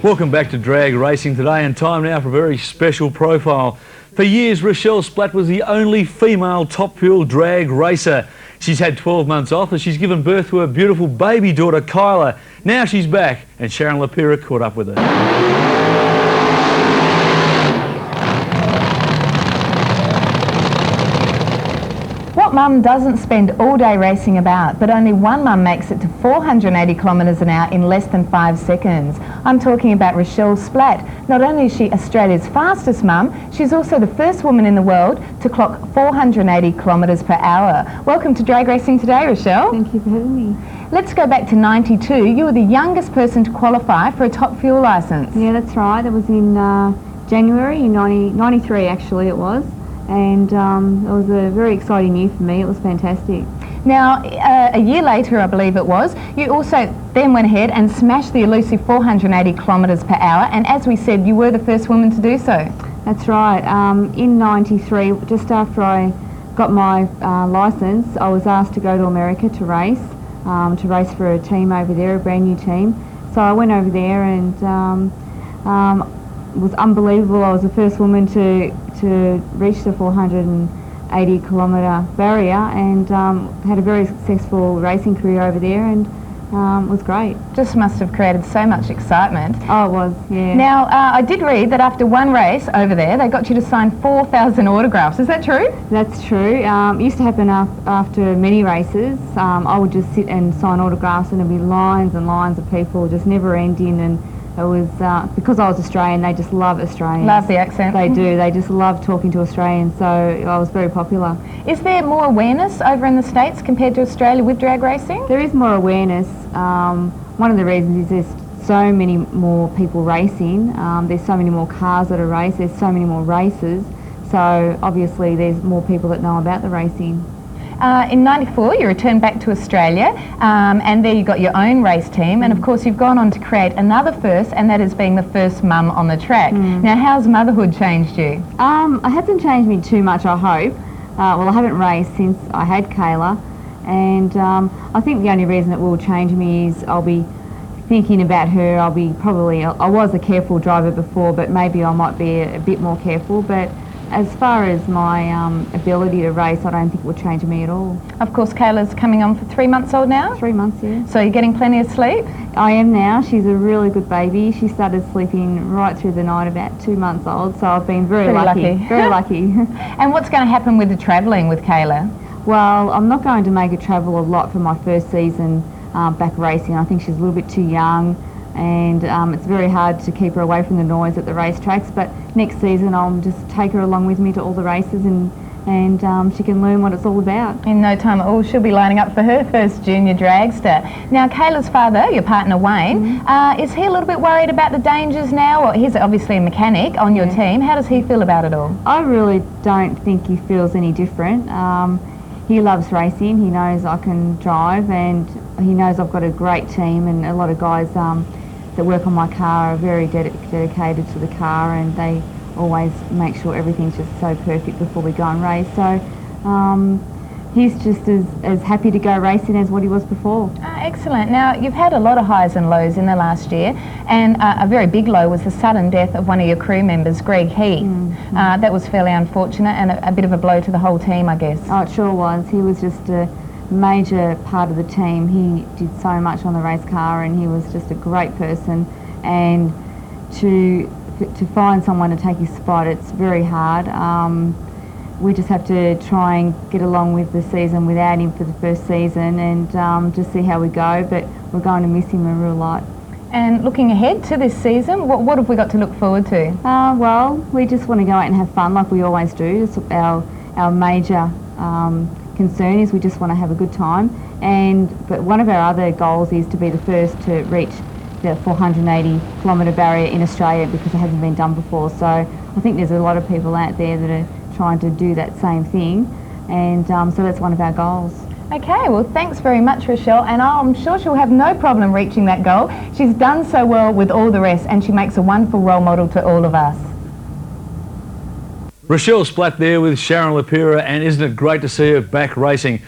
Welcome back to Drag Racing Today, and time now for a very special profile. For years, Rachelle Splatt was the only female top fuel drag racer. She's had 12 months off as she's given birth to her beautiful baby daughter, Kyla. Now she's back, and Sharon caught up with her. What mum doesn't spend all day racing about, but only one mum makes it to 480 kilometres an hour in less than 5 seconds. I'm talking about Rachelle Splatt. Not only is she Australia's fastest mum, she's also the first woman in the world to clock 480 kilometres per hour. Welcome to Drag Racing Today, Rachelle. Thank you for having me. Let's go back to '92. You were the youngest person to qualify for a top fuel licence. Yeah, that's right. That was in January in 93 actually it was. And it was a very exciting year for me. It was fantastic. Now, a year later, I believe it was, you also then went ahead and smashed the elusive 480 kilometres per hour, and as we said, you were the first woman to do so. That's right. In 93, just after I got my licence, I was asked to go to America to race for a team over there, a brand new team. So I went over there and it was unbelievable. I was the first woman to reach the 480 kilometre barrier, and had a very successful racing career over there, and it was great. Just must have created so much excitement. Oh, it was, yeah. Now, I did read that after one race over there, they got you to sign 4,000 autographs. Is that true? That's true. It used to happen after many races. I would just sit and sign autographs, and there'd be lines and lines of people just never ending, and it was, because I was Australian, they just love Australians. Love the accent. They do. They just love talking to Australians, so I was very popular. Is there more awareness over in the States compared to Australia with drag racing? There is more awareness. One of the reasons is there's so many more people racing. There's so many more cars that are raced. There's so many more races. So obviously there's more people that know about the racing. In '94, you returned back to Australia, and there you got your own race team, and of course you've gone on to create another first, and that is being the first mum on the track. Now, how's motherhood changed you? It hasn't changed me too much, I hope. Well, I haven't raced since I had Kayla, and I think the only reason it will change me is I'll be thinking about her. I was a careful driver before, but maybe I might be a bit more careful, but as far as my ability to race, I don't think it would change me at all. Of course, Kayla's coming on for 3 months old now? 3 months, yeah. So you're getting plenty of sleep? I am now. She's a really good baby. She started sleeping right through the night about 2 months old, so I've been very lucky. Very lucky. And what's going to happen with the travelling with Kayla? Well, I'm not going to make her travel a lot for my first season back racing. I think she's a little bit too young, and it's very hard to keep her away from the noise at the racetracks, but next season I'll just take her along with me to all the races, and she can learn what it's all about. In no time at all, she'll be lining up for her first junior dragster. Now, Kayla's father, your partner Wayne, is he a little bit worried about the dangers now? Well, he's obviously a mechanic on your team. How does he feel about it all? I really don't think he feels any different. He loves racing. He knows I can drive, and he knows I've got a great team, and a lot of guys that work on my car are very dedicated to the car, and they always make sure everything's just so perfect before we go and race. So he's just as happy to go racing as what he was before. Excellent. Now, you've had a lot of highs and lows in the last year, and a very big low was the sudden death of one of your crew members, Greg Heath. That was fairly unfortunate, and a bit of a blow to the whole team, I guess. Oh, it sure was. He was just a major part of the team. He did so much on the race car, and he was just a great person, and to find someone to take his spot, it's very hard. We just have to try and get along with the season without him for the first season, and just see how we go, but we're going to miss him a real lot. And looking ahead to this season, what have we got to look forward to? Well, we just want to go out and have fun like we always do. It's our major concern is we just want to have a good time, but one of our other goals is to be the first to reach the 480 kilometre barrier in Australia, because it hasn't been done before. So I think there's a lot of people out there that are trying to do that same thing, and so that's one of our goals. Okay, well, thanks very much, Rachelle, and I'm sure she'll have no problem reaching that goal. She's done so well with all the rest, and she makes a wonderful role model to all of us. Rachelle Splatt there with Sharon, and isn't it great to see her back racing?